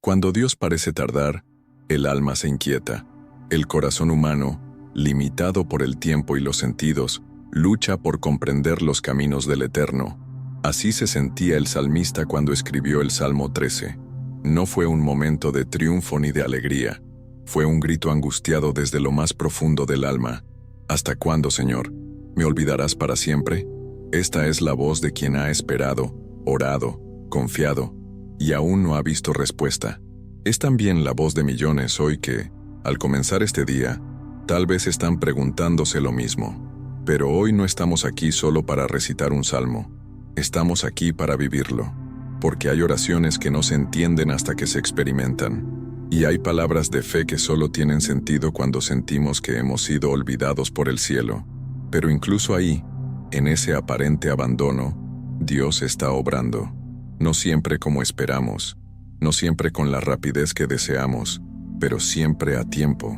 Cuando Dios parece tardar, el alma se inquieta. El corazón humano, limitado por el tiempo y los sentidos, lucha por comprender los caminos del Eterno. Así se sentía el salmista cuando escribió el Salmo 13. No fue un momento de triunfo ni de alegría. Fue un grito angustiado desde lo más profundo del alma. ¿Hasta cuándo, Señor? ¿Me olvidarás para siempre? Esta es la voz de quien ha esperado, orado, confiado, y aún no ha visto respuesta. Es también la voz de millones hoy que, al comenzar este día, tal vez están preguntándose lo mismo. Pero hoy no estamos aquí solo para recitar un salmo. Estamos aquí para vivirlo. Porque hay oraciones que no se entienden hasta que se experimentan. Y hay palabras de fe que solo tienen sentido cuando sentimos que hemos sido olvidados por el cielo. Pero incluso ahí, en ese aparente abandono, Dios está obrando. No siempre como esperamos, no siempre con la rapidez que deseamos, pero siempre a tiempo.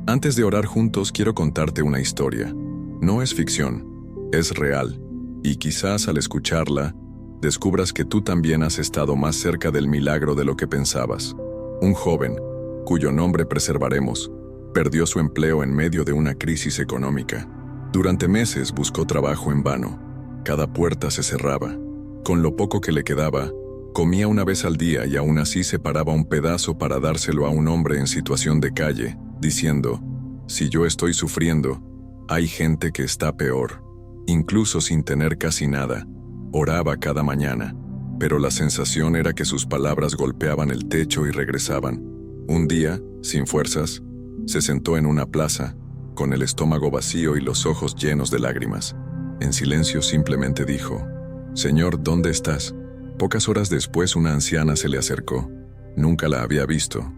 Antes de orar juntos, quiero contarte una historia. No es ficción, es real. Y quizás al escucharla, descubras que tú también has estado más cerca del milagro de lo que pensabas. Un joven, cuyo nombre preservaremos, perdió su empleo en medio de una crisis económica. Durante meses buscó trabajo en vano. Cada puerta se cerraba. Con lo poco que le quedaba, comía una vez al día y aún así separaba un pedazo para dárselo a un hombre en situación de calle, diciendo, si yo estoy sufriendo, hay gente que está peor. Incluso sin tener casi nada, oraba cada mañana, pero la sensación era que sus palabras golpeaban el techo y regresaban. Un día, sin fuerzas, se sentó en una plaza, con el estómago vacío y los ojos llenos de lágrimas. En silencio simplemente dijo, Señor, ¿dónde estás? Pocas horas después una anciana se le acercó. Nunca la había visto.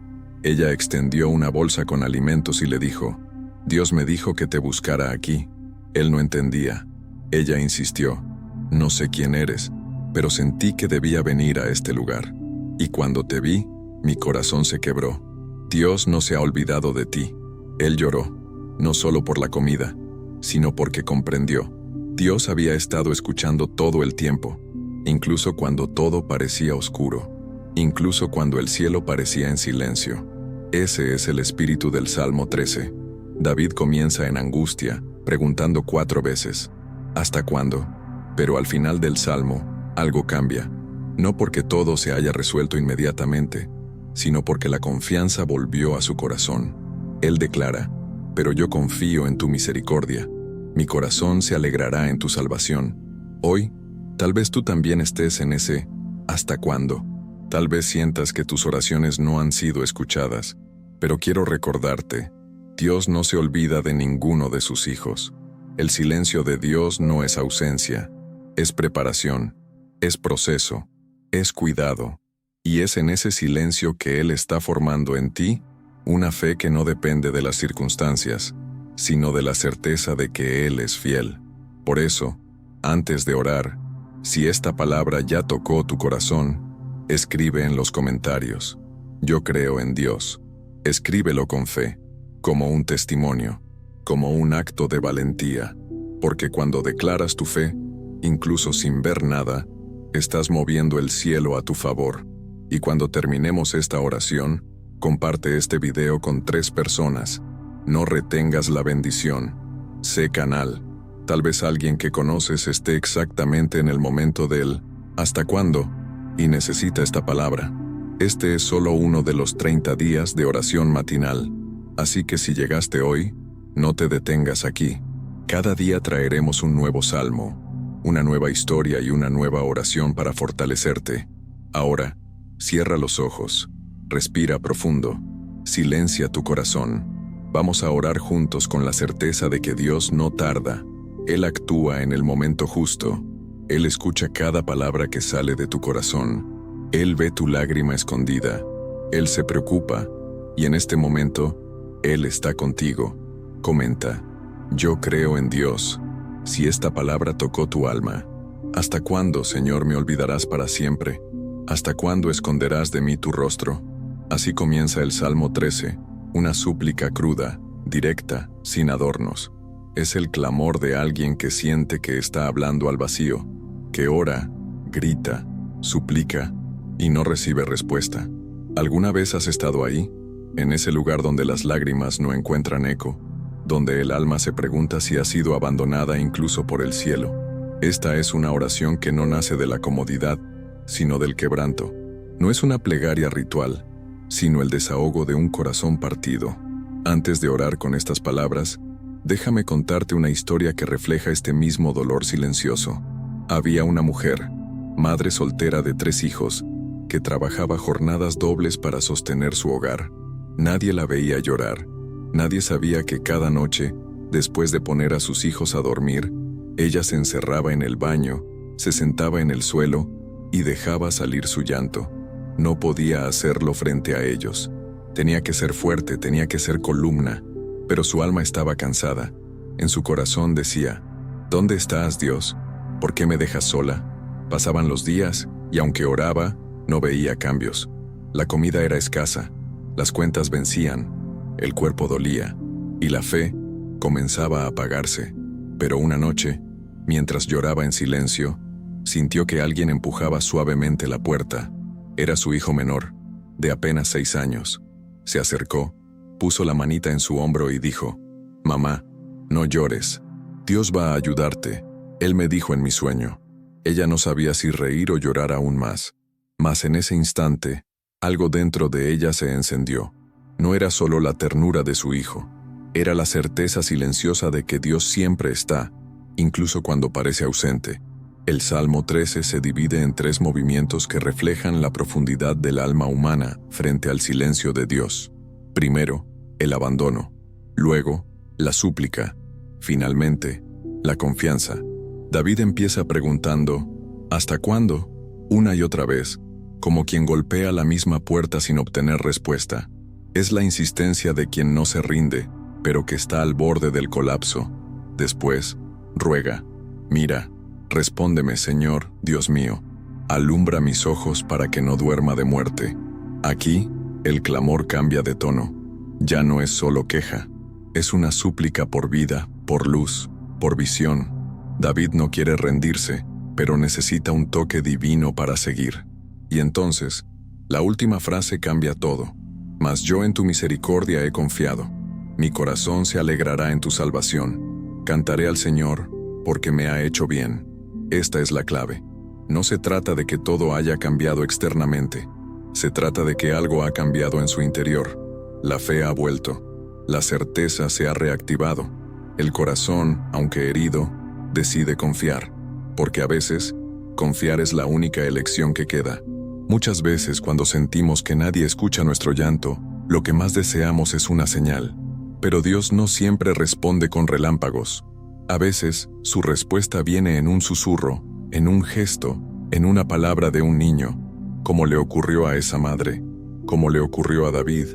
Ella extendió una bolsa con alimentos y le dijo, Dios me dijo que te buscara aquí. Él no entendía. Ella insistió, no sé quién eres, pero sentí que debía venir a este lugar. Y cuando te vi, mi corazón se quebró. Dios no se ha olvidado de ti. Él lloró, no solo por la comida, sino porque comprendió. Dios había estado escuchando todo el tiempo, incluso cuando todo parecía oscuro, incluso cuando el cielo parecía en silencio. Ese es el espíritu del Salmo 13. David comienza en angustia, preguntando 4 veces, ¿hasta cuándo? Pero al final del Salmo, algo cambia. No porque todo se haya resuelto inmediatamente, sino porque la confianza volvió a su corazón. Él declara, pero yo confío en tu misericordia. Mi corazón se alegrará en tu salvación. Hoy, tal vez tú también estés en ese ¿hasta cuándo? Tal vez sientas que tus oraciones no han sido escuchadas, pero quiero recordarte, Dios no se olvida de ninguno de sus hijos. El silencio de Dios no es ausencia, es preparación, es proceso, es cuidado, y es en ese silencio que Él está formando en ti una fe que no depende de las circunstancias, sino de la certeza de que Él es fiel. Por eso, antes de orar, si esta palabra ya tocó tu corazón, escribe en los comentarios, yo creo en Dios. Escríbelo con fe, como un testimonio, como un acto de valentía, porque cuando declaras tu fe, incluso sin ver nada, estás moviendo el cielo a tu favor. Y cuando terminemos esta oración, comparte este video con 3 personas. No retengas la bendición. Sé canal. Tal vez alguien que conoces esté exactamente en el momento del ¿hasta cuándo? Y necesita esta palabra. Este es solo uno de los 30 días de oración matinal. Así que si llegaste hoy, no te detengas aquí. Cada día traeremos un nuevo salmo, una nueva historia y una nueva oración para fortalecerte. Ahora, cierra los ojos, respira profundo, silencia tu corazón. Vamos a orar juntos con la certeza de que Dios no tarda. Él actúa en el momento justo. Él escucha cada palabra que sale de tu corazón. Él ve tu lágrima escondida. Él se preocupa. Y en este momento, Él está contigo. Comenta, yo creo en Dios. Si esta palabra tocó tu alma, ¿hasta cuándo, Señor, me olvidarás para siempre? ¿Hasta cuándo esconderás de mí tu rostro? Así comienza el Salmo 13. Una súplica cruda, directa, sin adornos. Es el clamor de alguien que siente que está hablando al vacío, que ora, grita, suplica y no recibe respuesta. ¿Alguna vez has estado ahí? En ese lugar donde las lágrimas no encuentran eco, donde el alma se pregunta si ha sido abandonada incluso por el cielo. Esta es una oración que no nace de la comodidad, sino del quebranto. No es una plegaria ritual, sino el desahogo de un corazón partido. Antes de orar con estas palabras, déjame contarte una historia que refleja este mismo dolor silencioso. Había una mujer, madre soltera de 3 hijos, que trabajaba jornadas dobles para sostener su hogar. Nadie la veía llorar. Nadie sabía que cada noche, después de poner a sus hijos a dormir, ella se encerraba en el baño, se sentaba en el suelo y dejaba salir su llanto. No podía hacerlo frente a ellos. Tenía que ser fuerte, tenía que ser columna, pero su alma estaba cansada. En su corazón decía: ¿Dónde estás, Dios? ¿Por qué me dejas sola? Pasaban los días y aunque oraba, no veía cambios. La comida era escasa, las cuentas vencían, el cuerpo dolía y la fe comenzaba a apagarse. Pero una noche, mientras lloraba en silencio, sintió que alguien empujaba suavemente la puerta. Era su hijo menor, de apenas 6 años. Se acercó, puso la manita en su hombro y dijo: «Mamá, no llores. Dios va a ayudarte», él me dijo en mi sueño. Ella no sabía si reír o llorar aún más. Mas en ese instante, algo dentro de ella se encendió. No era solo la ternura de su hijo, era la certeza silenciosa de que Dios siempre está, incluso cuando parece ausente. El Salmo 13 se divide en 3 movimientos que reflejan la profundidad del alma humana frente al silencio de Dios. Primero, el abandono. Luego, la súplica. Finalmente, la confianza. David empieza preguntando: ¿hasta cuándo? Una y otra vez, como quien golpea la misma puerta sin obtener respuesta. Es la insistencia de quien no se rinde, pero que está al borde del colapso. Después, ruega: «Mira, respóndeme, Señor, Dios mío. Alumbra mis ojos para que no duerma de muerte». Aquí, el clamor cambia de tono. Ya no es solo queja, es una súplica por vida, por luz, por visión. David no quiere rendirse, pero necesita un toque divino para seguir. Y entonces, la última frase cambia todo. «Mas yo en tu misericordia he confiado. Mi corazón se alegrará en tu salvación. Cantaré al Señor, porque me ha hecho bien». Esta es la clave. No se trata de que todo haya cambiado externamente. Se trata de que algo ha cambiado en su interior. La fe ha vuelto. La certeza se ha reactivado. El corazón, aunque herido, decide confiar. Porque a veces, confiar es la única elección que queda. Muchas veces, cuando sentimos que nadie escucha nuestro llanto, lo que más deseamos es una señal. Pero Dios no siempre responde con relámpagos. A veces, su respuesta viene en un susurro, en un gesto, en una palabra de un niño, como le ocurrió a esa madre, como le ocurrió a David,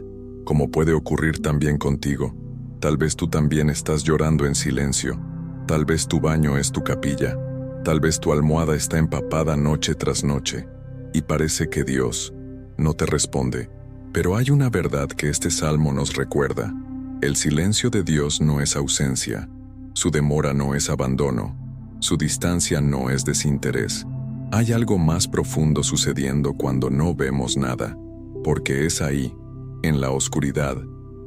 como puede ocurrir también contigo. Tal vez tú también estás llorando en silencio. Tal vez tu baño es tu capilla. Tal vez tu almohada está empapada noche tras noche. Y parece que Dios no te responde. Pero hay una verdad que este salmo nos recuerda. El silencio de Dios no es ausencia. Su demora no es abandono. Su distancia no es desinterés. Hay algo más profundo sucediendo cuando no vemos nada. Porque es ahí, en la oscuridad,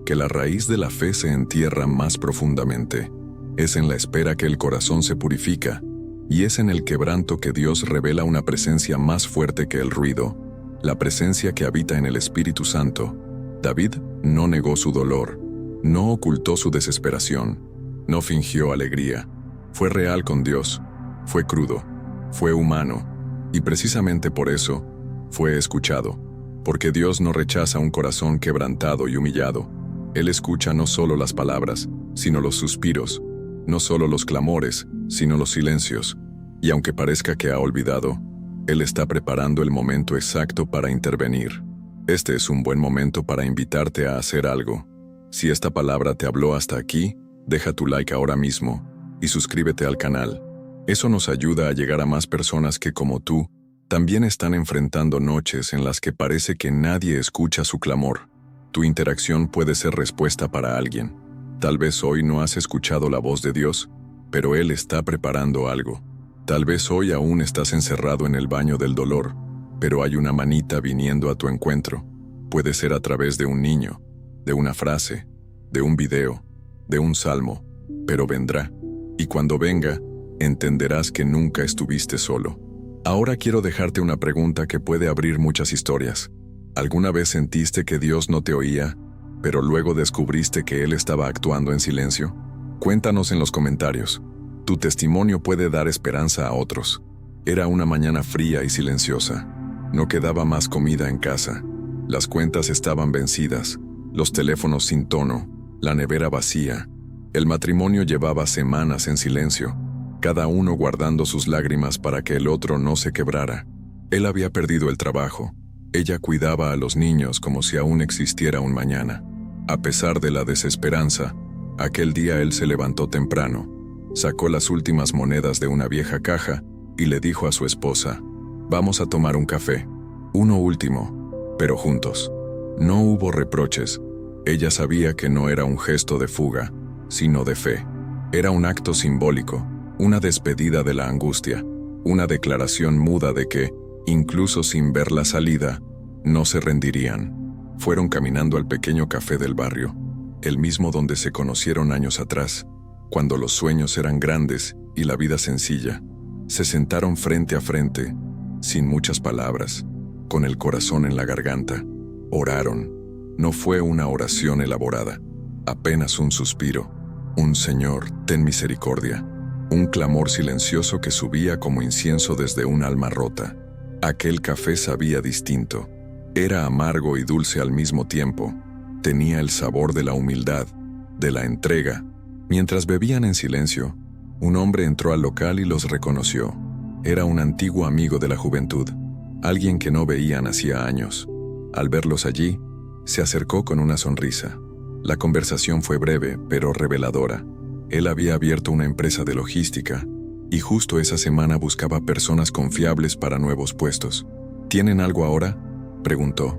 que la raíz de la fe se entierra más profundamente. Es en la espera que el corazón se purifica. Y es en el quebranto que Dios revela una presencia más fuerte que el ruido, la presencia que habita en el Espíritu Santo. David no negó su dolor, no ocultó su desesperación, no fingió alegría. Fue real con Dios, fue crudo, fue humano, y precisamente por eso fue escuchado. Porque Dios no rechaza un corazón quebrantado y humillado. Él escucha no solo las palabras, sino los suspiros, no solo los clamores, sino los silencios. Y aunque parezca que ha olvidado, Él está preparando el momento exacto para intervenir. Este es un buen momento para invitarte a hacer algo. Si esta palabra te habló hasta aquí, deja tu like ahora mismo y suscríbete al canal. Eso nos ayuda a llegar a más personas que, como tú, también están enfrentando noches en las que parece que nadie escucha su clamor. Tu interacción puede ser respuesta para alguien. Tal vez hoy no has escuchado la voz de Dios, pero Él está preparando algo. Tal vez hoy aún estás encerrado en el baño del dolor, pero hay una manita viniendo a tu encuentro. Puede ser a través de un niño, de una frase, de un video, de un salmo, pero vendrá. Y cuando venga, entenderás que nunca estuviste solo. Ahora quiero dejarte una pregunta que puede abrir muchas historias. ¿Alguna vez sentiste que Dios no te oía, pero luego descubriste que Él estaba actuando en silencio? Cuéntanos en los comentarios. Tu testimonio puede dar esperanza a otros. Era una mañana fría y silenciosa. No quedaba más comida en casa. Las cuentas estaban vencidas, los teléfonos sin tono, la nevera vacía. El matrimonio llevaba semanas en silencio, cada uno guardando sus lágrimas para que el otro no se quebrara. Él había perdido el trabajo. Ella cuidaba a los niños como si aún existiera un mañana. A pesar de la desesperanza, aquel día él se levantó temprano, sacó las últimas monedas de una vieja caja y le dijo a su esposa: «Vamos a tomar un café, uno último, pero juntos». No hubo reproches. Ella sabía que no era un gesto de fuga, sino de fe. Era un acto simbólico, una despedida de la angustia, una declaración muda de que, incluso sin ver la salida, no se rendirían. Fueron caminando al pequeño café del barrio, el mismo donde se conocieron años atrás, cuando los sueños eran grandes y la vida sencilla. Se sentaron frente a frente, sin muchas palabras, con el corazón en la garganta. Oraron. No fue una oración elaborada, apenas un suspiro, un «Señor, ten misericordia», un clamor silencioso que subía como incienso desde un alma rota. Aquel café sabía distinto. Era amargo y dulce al mismo tiempo. Tenía el sabor de la humildad, de la entrega. Mientras bebían en silencio, un hombre entró al local y los reconoció. Era un antiguo amigo de la juventud, alguien que no veían hacía años. Al verlos allí, se acercó con una sonrisa. La conversación fue breve, pero reveladora. Él había abierto una empresa de logística y justo esa semana buscaba personas confiables para nuevos puestos. ¿Tienen algo ahora?, preguntó.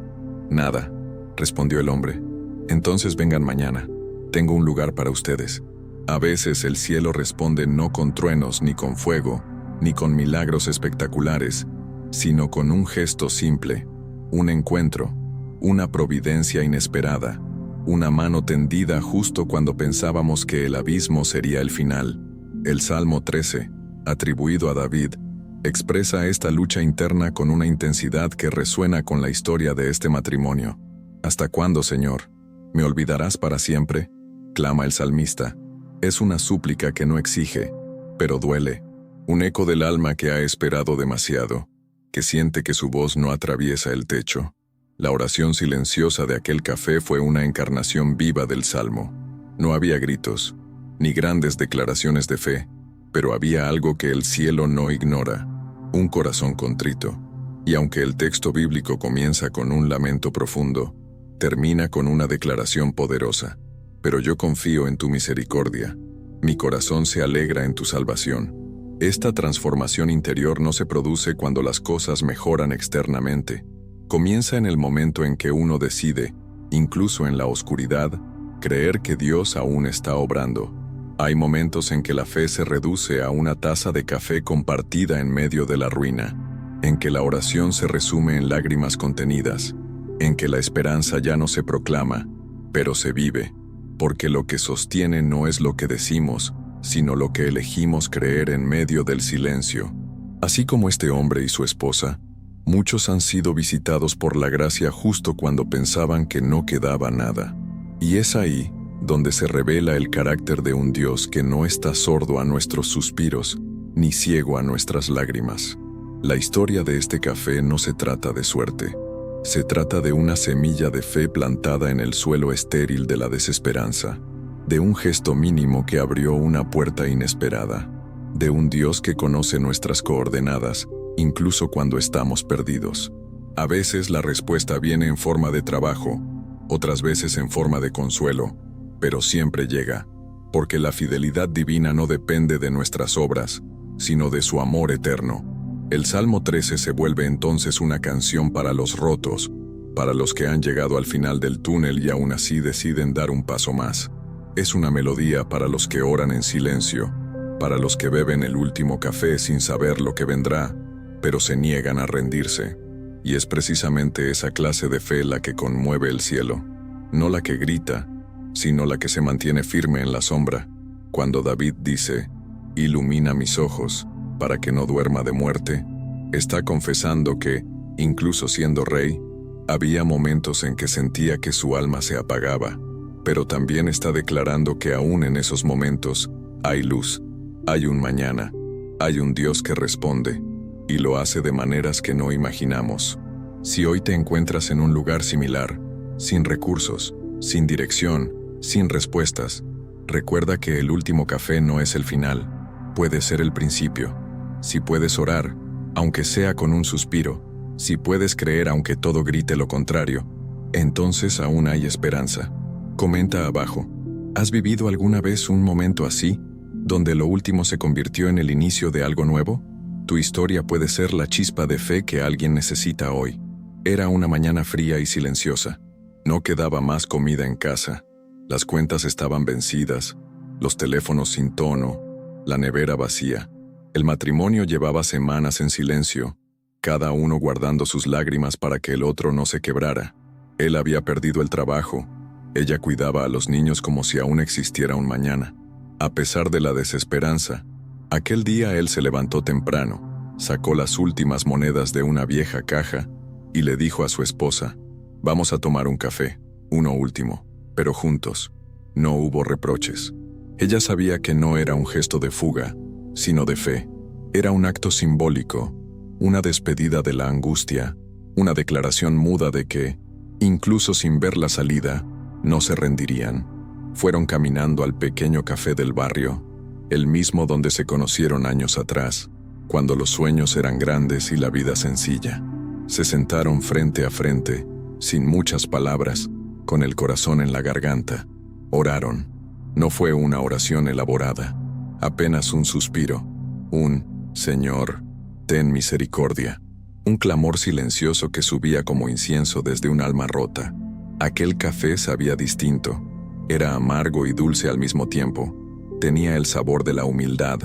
«Nada», respondió el hombre. «Entonces vengan mañana. Tengo un lugar para ustedes». A veces el cielo responde no con truenos ni con fuego, ni con milagros espectaculares, sino con un gesto simple, un encuentro, una providencia inesperada, una mano tendida justo cuando pensábamos que el abismo sería el final. El Salmo 13, atribuido a David, expresa esta lucha interna con una intensidad que resuena con la historia de este matrimonio. «¿Hasta cuándo, Señor? ¿Me olvidarás para siempre?», clama el salmista. Es una súplica que no exige, pero duele, un eco del alma que ha esperado demasiado, que siente que su voz no atraviesa el techo. La oración silenciosa de aquel café fue una encarnación viva del Salmo. No había gritos, ni grandes declaraciones de fe, pero había algo que el cielo no ignora, un corazón contrito. Y aunque el texto bíblico comienza con un lamento profundo, termina con una declaración poderosa: «Pero yo confío en tu misericordia, mi corazón se alegra en tu salvación». Esta transformación interior no se produce cuando las cosas mejoran externamente. Comienza en el momento en que uno decide, incluso en la oscuridad, creer que Dios aún está obrando. Hay momentos en que la fe se reduce a una taza de café compartida en medio de la ruina, en que la oración se resume en lágrimas contenidas, en que la esperanza ya no se proclama, pero se vive, porque lo que sostiene no es lo que decimos, sino lo que elegimos creer en medio del silencio. Así como este hombre y su esposa, muchos han sido visitados por la gracia justo cuando pensaban que no quedaba nada. Y es ahí donde se revela el carácter de un Dios que no está sordo a nuestros suspiros, ni ciego a nuestras lágrimas. La historia de este café no se trata de suerte. Se trata de una semilla de fe plantada en el suelo estéril de la desesperanza, de un gesto mínimo que abrió una puerta inesperada, de un Dios que conoce nuestras coordenadas, incluso cuando estamos perdidos. A veces la respuesta viene en forma de trabajo, otras veces en forma de consuelo, pero siempre llega, porque la fidelidad divina no depende de nuestras obras, sino de su amor eterno. El Salmo 13 se vuelve entonces una canción para los rotos, para los que han llegado al final del túnel y aún así deciden dar un paso más. Es una melodía para los que oran en silencio, para los que beben el último café sin saber lo que vendrá, pero se niegan a rendirse. Y es precisamente esa clase de fe la que conmueve el cielo, no la que grita, sino la que se mantiene firme en la sombra. Cuando David dice, «Ilumina mis ojos, para que no duerma de muerte», está confesando que, incluso siendo rey, había momentos en que sentía que su alma se apagaba, pero también está declarando que aún en esos momentos hay luz, hay un mañana, hay un Dios que responde, y lo hace de maneras que no imaginamos. Si hoy te encuentras en un lugar similar, sin recursos, sin dirección, sin respuestas, recuerda que el último café no es el final, puede ser el principio. Si puedes orar, aunque sea con un suspiro, si puedes creer aunque todo grite lo contrario, entonces aún hay esperanza. Comenta abajo, ¿has vivido alguna vez un momento así, donde lo último se convirtió en el inicio de algo nuevo? Tu historia puede ser la chispa de fe que alguien necesita hoy. Era una mañana fría y silenciosa. No quedaba más comida en casa. Las cuentas estaban vencidas, los teléfonos sin tono, la nevera vacía. El matrimonio llevaba semanas en silencio, cada uno guardando sus lágrimas para que el otro no se quebrara. Él había perdido el trabajo. Ella cuidaba a los niños como si aún existiera un mañana. A pesar de la desesperanza, aquel día él se levantó temprano, sacó las últimas monedas de una vieja caja y le dijo a su esposa, «Vamos a tomar un café, uno último, pero juntos». No hubo reproches. Ella sabía que no era un gesto de fuga, sino de fe. Era un acto simbólico, una despedida de la angustia, una declaración muda de que, incluso sin ver la salida, no se rendirían. Fueron caminando al pequeño café del barrio, el mismo donde se conocieron años atrás, cuando los sueños eran grandes y la vida sencilla. Se sentaron frente a frente, sin muchas palabras, con el corazón en la garganta. Oraron. No fue una oración elaborada, apenas un suspiro, un «Señor, ten misericordia», un clamor silencioso que subía como incienso desde un alma rota. Aquel café sabía distinto. Era amargo y dulce al mismo tiempo. Tenía el sabor de la humildad,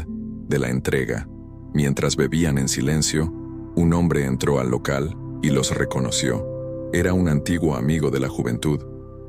de la entrega. Mientras bebían en silencio, un hombre entró al local y los reconoció. Era un antiguo amigo de la juventud,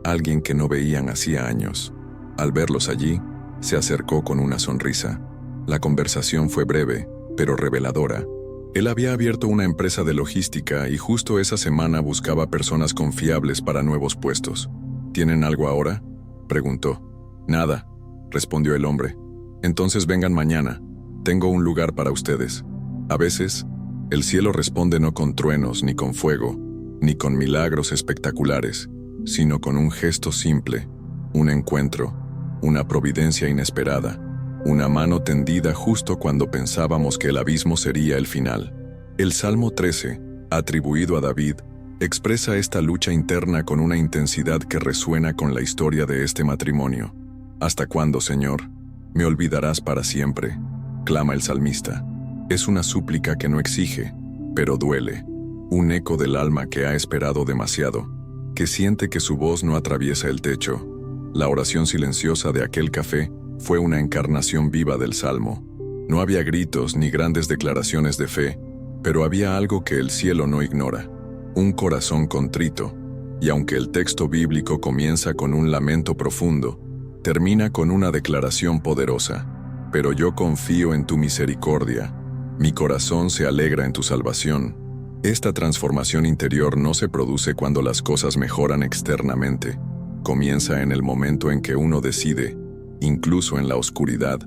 alguien que no veían hacía años. Al verlos allí, se acercó con una sonrisa. La conversación fue breve, pero reveladora. Él había abierto una empresa de logística y justo esa semana buscaba personas confiables para nuevos puestos. «¿Tienen algo ahora?», preguntó. «Nada», respondió el hombre. «Entonces vengan mañana. Tengo un lugar para ustedes». A veces, el cielo responde no con truenos ni con fuego, ni con milagros espectaculares, sino con un gesto simple, un encuentro, una providencia inesperada, una mano tendida justo cuando pensábamos que el abismo sería el final. El Salmo 13, atribuido a David, expresa esta lucha interna con una intensidad que resuena con la historia de este matrimonio. «¿Hasta cuándo, Señor? ¿Me olvidarás para siempre?», clama el salmista. Es una súplica que no exige, pero duele. Un eco del alma que ha esperado demasiado, que siente que su voz no atraviesa el techo. La oración silenciosa de aquel café fue una encarnación viva del Salmo. No había gritos ni grandes declaraciones de fe, pero había algo que el cielo no ignora, un corazón contrito, y aunque el texto bíblico comienza con un lamento profundo, termina con una declaración poderosa. «Pero yo confío en tu misericordia, mi corazón se alegra en tu salvación». Esta transformación interior no se produce cuando las cosas mejoran externamente. Comienza en el momento en que uno decide, incluso en la oscuridad,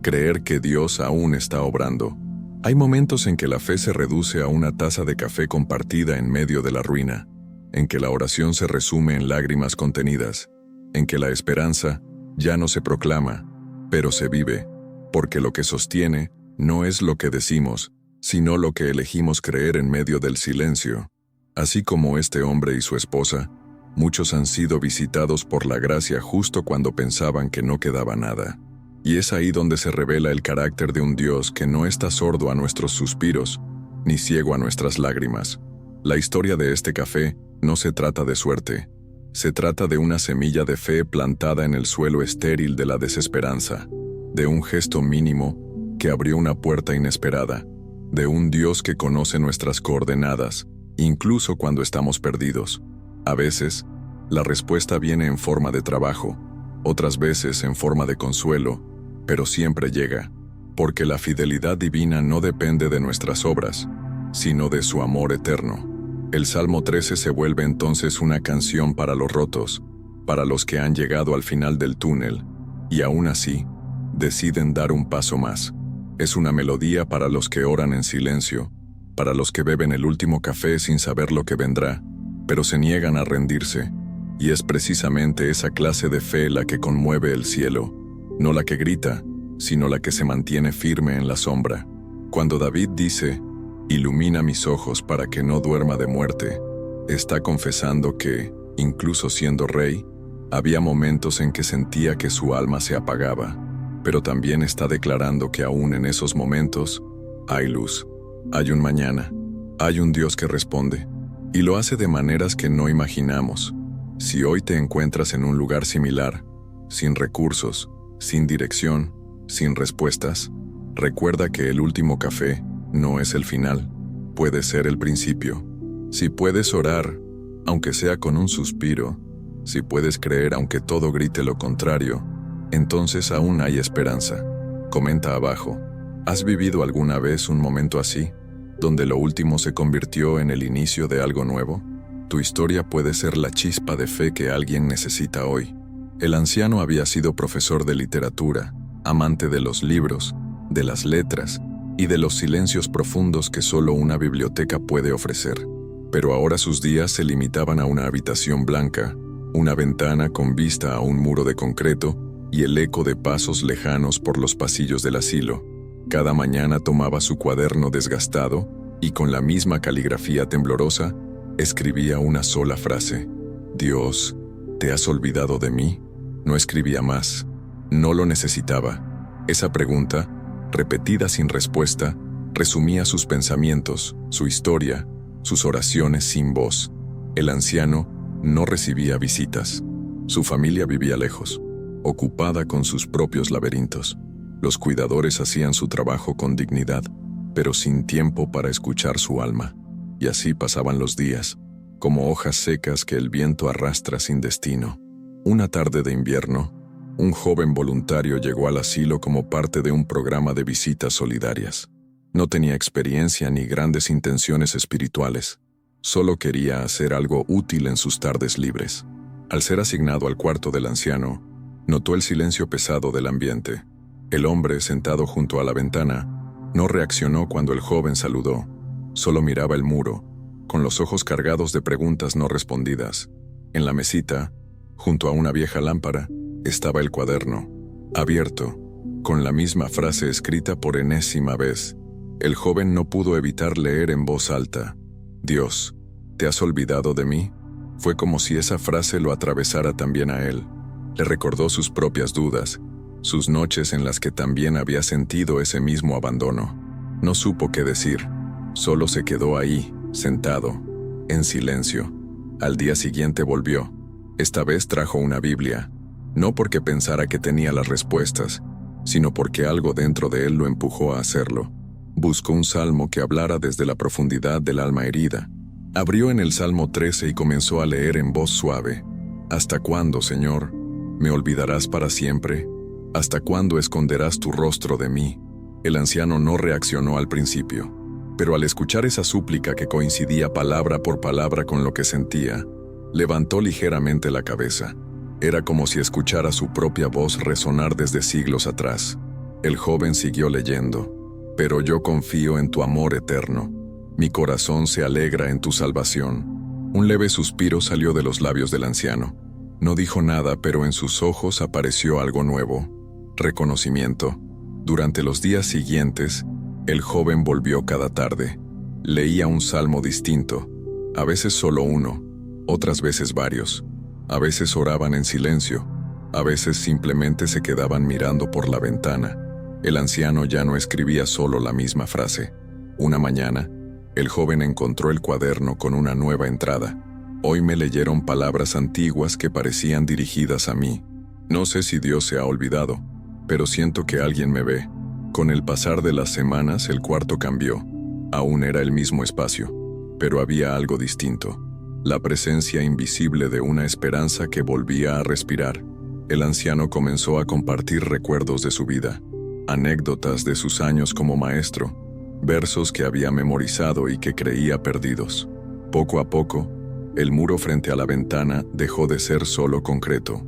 creer que Dios aún está obrando. Hay momentos en que la fe se reduce a una taza de café compartida en medio de la ruina, en que la oración se resume en lágrimas contenidas, en que la esperanza ya no se proclama, pero se vive, porque lo que sostiene no es lo que decimos, sino lo que elegimos creer en medio del silencio. Así como este hombre y su esposa, muchos han sido visitados por la gracia justo cuando pensaban que no quedaba nada. Y es ahí donde se revela el carácter de un Dios que no está sordo a nuestros suspiros, ni ciego a nuestras lágrimas. La historia de este café no se trata de suerte. Se trata de una semilla de fe plantada en el suelo estéril de la desesperanza, de un gesto mínimo que abrió una puerta inesperada, de un Dios que conoce nuestras coordenadas, incluso cuando estamos perdidos. A veces, la respuesta viene en forma de trabajo, otras veces en forma de consuelo, pero siempre llega, porque la fidelidad divina no depende de nuestras obras, sino de su amor eterno. El Salmo 13 se vuelve entonces una canción para los rotos, para los que han llegado al final del túnel, y aún así, deciden dar un paso más. Es una melodía para los que oran en silencio, para los que beben el último café sin saber lo que vendrá, pero se niegan a rendirse, y es precisamente esa clase de fe la que conmueve el cielo, no la que grita, sino la que se mantiene firme en la sombra. Cuando David dice, «Ilumina mis ojos para que no duerma de muerte», está confesando que, incluso siendo rey, había momentos en que sentía que su alma se apagaba, pero también está declarando que aún en esos momentos hay luz, hay un mañana, hay un Dios que responde, y lo hace de maneras que no imaginamos. Si hoy te encuentras en un lugar similar, sin recursos, sin dirección, sin respuestas, recuerda que el último café no es el final, puede ser el principio. Si puedes orar, aunque sea con un suspiro, si puedes creer aunque todo grite lo contrario, entonces aún hay esperanza. Comenta abajo, ¿has vivido alguna vez un momento así, donde lo último se convirtió en el inicio de algo nuevo? Tu historia puede ser la chispa de fe que alguien necesita hoy. El anciano había sido profesor de literatura, amante de los libros, de las letras y de los silencios profundos que solo una biblioteca puede ofrecer. Pero ahora sus días se limitaban a una habitación blanca, una ventana con vista a un muro de concreto y el eco de pasos lejanos por los pasillos del asilo. Cada mañana tomaba su cuaderno desgastado y con la misma caligrafía temblorosa escribía una sola frase: «Dios, ¿te has olvidado de mí?». No escribía más. No lo necesitaba. Esa pregunta, repetida sin respuesta, resumía sus pensamientos, su historia, sus oraciones sin voz. El anciano no recibía visitas. Su familia vivía lejos, ocupada con sus propios laberintos. Los cuidadores hacían su trabajo con dignidad, pero sin tiempo para escuchar su alma. Y así pasaban los días, como hojas secas que el viento arrastra sin destino. Una tarde de invierno, un joven voluntario llegó al asilo como parte de un programa de visitas solidarias. No tenía experiencia ni grandes intenciones espirituales. Solo quería hacer algo útil en sus tardes libres. Al ser asignado al cuarto del anciano, notó el silencio pesado del ambiente. El hombre, sentado junto a la ventana, no reaccionó cuando el joven saludó. Solo miraba el muro, con los ojos cargados de preguntas no respondidas. En la mesita, junto a una vieja lámpara, estaba el cuaderno, abierto, con la misma frase escrita por enésima vez. El joven no pudo evitar leer en voz alta: «Dios, ¿te has olvidado de mí?». Fue como si esa frase lo atravesara también a él. Le recordó sus propias dudas, sus noches en las que también había sentido ese mismo abandono. No supo qué decir, solo se quedó ahí, sentado, en silencio. Al día siguiente volvió. Esta vez trajo una Biblia, no porque pensara que tenía las respuestas, sino porque algo dentro de él lo empujó a hacerlo. Buscó un salmo que hablara desde la profundidad del alma herida. Abrió en el Salmo 13 y comenzó a leer en voz suave: «¿Hasta cuándo, Señor? ¿Me olvidarás para siempre? ¿Hasta cuándo esconderás tu rostro de mí?». El anciano no reaccionó al principio, pero al escuchar esa súplica que coincidía palabra por palabra con lo que sentía, levantó ligeramente la cabeza. Era como si escuchara su propia voz resonar desde siglos atrás. El joven siguió leyendo: «Pero yo confío en tu amor eterno. Mi corazón se alegra en tu salvación». Un leve suspiro salió de los labios del anciano. No dijo nada, pero en sus ojos apareció algo nuevo: reconocimiento. Durante los días siguientes, el joven volvió cada tarde. Leía un salmo distinto, a veces solo uno, otras veces varios. A veces oraban en silencio, a veces simplemente se quedaban mirando por la ventana. El anciano ya no escribía solo la misma frase. Una mañana, el joven encontró el cuaderno con una nueva entrada. «Hoy me leyeron palabras antiguas que parecían dirigidas a mí. No sé si Dios se ha olvidado, pero siento que alguien me ve». Con el pasar de las semanas, el cuarto cambió. Aún era el mismo espacio, Pero había algo distinto, la presencia invisible de una esperanza que volvía a respirar. El anciano comenzó a compartir recuerdos de su vida, anécdotas de sus años como maestro, versos que había memorizado y que creía perdidos. Poco a poco, el muro frente a la ventana dejó de ser solo concreto.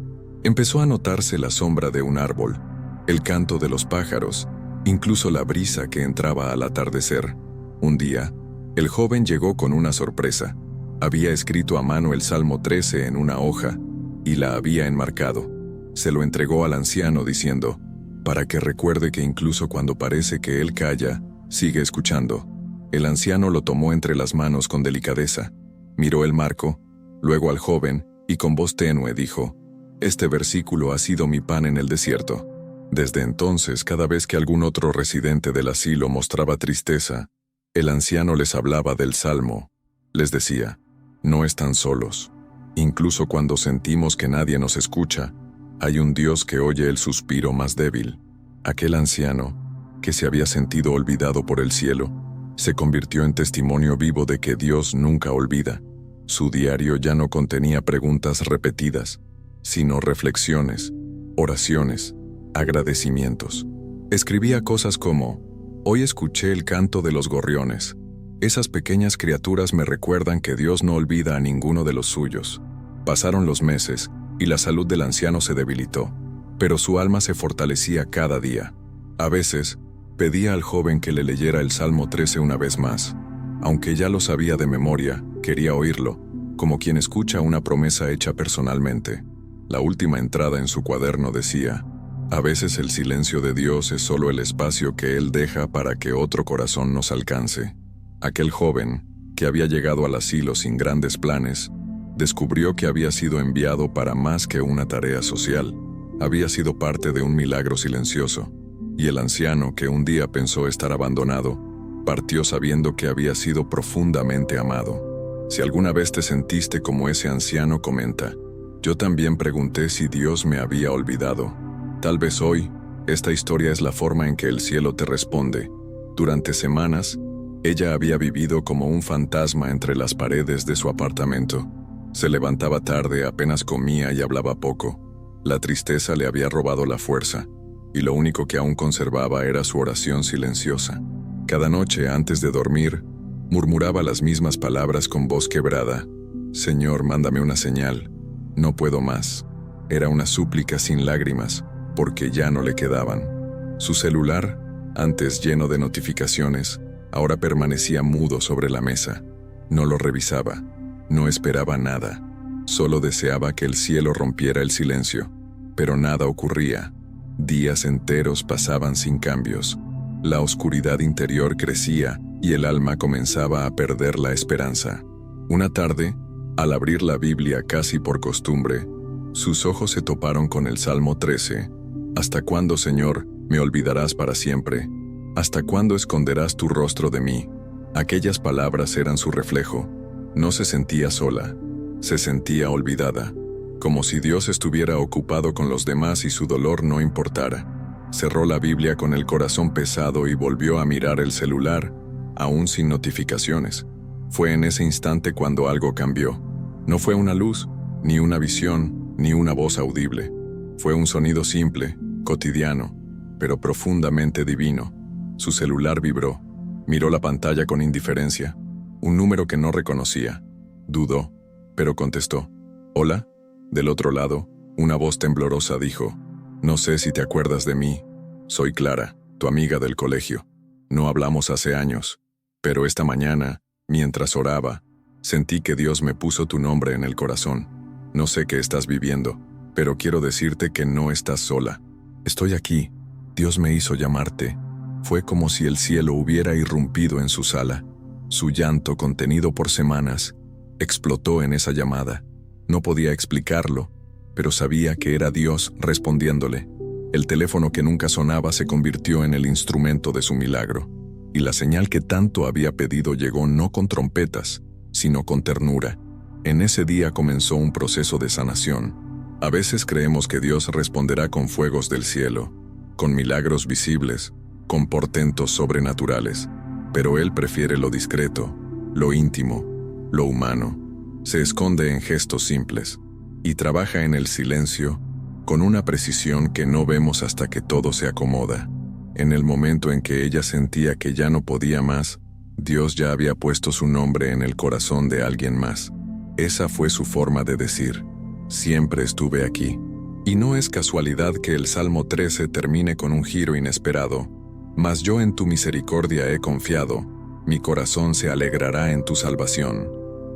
Empezó a notarse la sombra de un árbol, el canto de los pájaros, incluso la brisa que entraba al atardecer. Un día, el joven llegó con una sorpresa. Había escrito a mano el Salmo 13 en una hoja y la había enmarcado. Se lo entregó al anciano diciendo, para que recuerde que incluso cuando parece que él calla, sigue escuchando. El anciano lo tomó entre las manos con delicadeza, miró el marco, luego al joven y con voz tenue dijo, «Este versículo ha sido mi pan en el desierto». Desde entonces, cada vez que algún otro residente del asilo mostraba tristeza, el anciano les hablaba del Salmo. Les decía, no están solos. Incluso cuando sentimos que nadie nos escucha, hay un Dios que oye el suspiro más débil. Aquel anciano, que se había sentido olvidado por el cielo, se convirtió en testimonio vivo de que Dios nunca olvida. Su diario ya no contenía preguntas repetidas, sino reflexiones, oraciones, agradecimientos. Escribía cosas como, hoy escuché el canto de los gorriones. Esas pequeñas criaturas me recuerdan que Dios no olvida a ninguno de los suyos. Pasaron los meses, y la salud del anciano se debilitó, pero su alma se fortalecía cada día. A veces, pedía al joven que le leyera el Salmo 13 una vez más. Aunque ya lo sabía de memoria, quería oírlo, como quien escucha una promesa hecha personalmente. La última entrada en su cuaderno decía, a veces el silencio de Dios es solo el espacio que Él deja para que otro corazón nos alcance. Aquel joven, que había llegado al asilo sin grandes planes, descubrió que había sido enviado para más que una tarea social. Había sido parte de un milagro silencioso, y el anciano, que un día pensó estar abandonado, partió sabiendo que había sido profundamente amado. Si alguna vez te sentiste como ese anciano, comenta, yo también pregunté si Dios me había olvidado. Tal vez hoy, esta historia es la forma en que el cielo te responde. Durante semanas, ella había vivido como un fantasma entre las paredes de su apartamento. Se levantaba tarde, apenas comía y hablaba poco. La tristeza le había robado la fuerza, y lo único que aún conservaba era su oración silenciosa. Cada noche, antes de dormir, murmuraba las mismas palabras con voz quebrada. Señor, mándame una señal. No puedo más. Era una súplica sin lágrimas, porque ya no le quedaban. Su celular, antes lleno de notificaciones, ahora permanecía mudo sobre la mesa. No lo revisaba, no esperaba nada, solo deseaba que el cielo rompiera el silencio. Pero nada ocurría. Días enteros pasaban sin cambios. La oscuridad interior crecía y el alma comenzaba a perder la esperanza. Una tarde, al abrir la Biblia casi por costumbre, sus ojos se toparon con el Salmo 13. ¿Hasta cuándo, Señor, me olvidarás para siempre? ¿Hasta cuándo esconderás tu rostro de mí? Aquellas palabras eran su reflejo. No se sentía sola, se sentía olvidada, como si Dios estuviera ocupado con los demás y su dolor no importara. Cerró la Biblia con el corazón pesado y volvió a mirar el celular, aún sin notificaciones. Fue en ese instante cuando algo cambió. No fue una luz, ni una visión, ni una voz audible. Fue un sonido simple, cotidiano, pero profundamente divino. Su celular vibró. Miró la pantalla con indiferencia. Un número que no reconocía. Dudó, pero contestó. ¿Hola? Del otro lado, una voz temblorosa dijo, no sé si te acuerdas de mí. Soy Clara, tu amiga del colegio. No hablamos hace años, pero esta mañana, mientras oraba, sentí que Dios me puso tu nombre en el corazón. No sé qué estás viviendo, pero quiero decirte que no estás sola. Estoy aquí. Dios me hizo llamarte. Fue como si el cielo hubiera irrumpido en su sala. Su llanto, contenido por semanas, explotó en esa llamada. No podía explicarlo, pero sabía que era Dios respondiéndole. El teléfono que nunca sonaba se convirtió en el instrumento de su milagro, y la señal que tanto había pedido llegó no con trompetas, sino con ternura. En ese día comenzó un proceso de sanación. A veces creemos que Dios responderá con fuegos del cielo, con milagros visibles, con portentos sobrenaturales, pero Él prefiere lo discreto, lo íntimo, lo humano. Se esconde en gestos simples y trabaja en el silencio con una precisión que no vemos hasta que todo se acomoda. En el momento en que ella sentía que ya no podía más, Dios ya había puesto su nombre en el corazón de alguien más. Esa fue su forma de decir: siempre estuve aquí. Y no es casualidad que el Salmo 13 termine con un giro inesperado. Mas yo en tu misericordia he confiado, mi corazón se alegrará en tu salvación.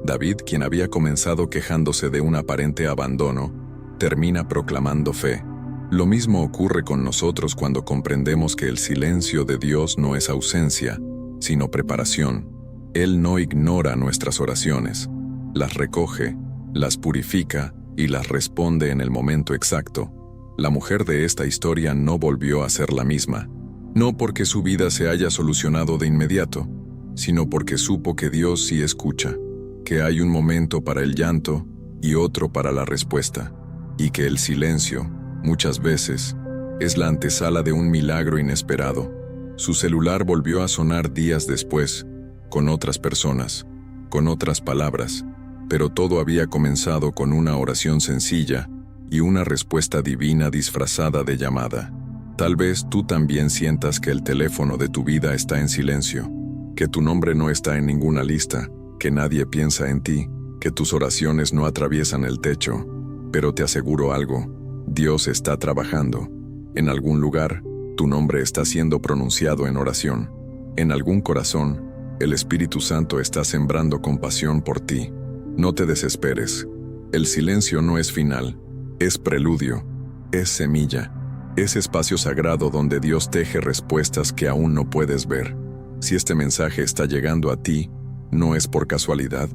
David, quien había comenzado quejándose de un aparente abandono, termina proclamando fe. Lo mismo ocurre con nosotros cuando comprendemos que el silencio de Dios no es ausencia, sino preparación. Él no ignora nuestras oraciones, las recoge, las purifica y las responde en el momento exacto. La mujer de esta historia no volvió a ser la misma, no porque su vida se haya solucionado de inmediato, sino porque supo que Dios sí escucha, que hay un momento para el llanto y otro para la respuesta, y que el silencio, muchas veces, es la antesala de un milagro inesperado. Su celular volvió a sonar días después, con otras personas, con otras palabras, pero todo había comenzado con una oración sencilla y una respuesta divina disfrazada de llamada. Tal vez tú también sientas que el teléfono de tu vida está en silencio, que tu nombre no está en ninguna lista, que nadie piensa en ti, que tus oraciones no atraviesan el techo. Pero te aseguro algo: Dios está trabajando. En algún lugar, tu nombre está siendo pronunciado en oración. En algún corazón, el Espíritu Santo está sembrando compasión por ti. No te desesperes. El silencio no es final, es preludio, es semilla, es espacio sagrado donde Dios teje respuestas que aún no puedes ver. Si este mensaje está llegando a ti, no es por casualidad,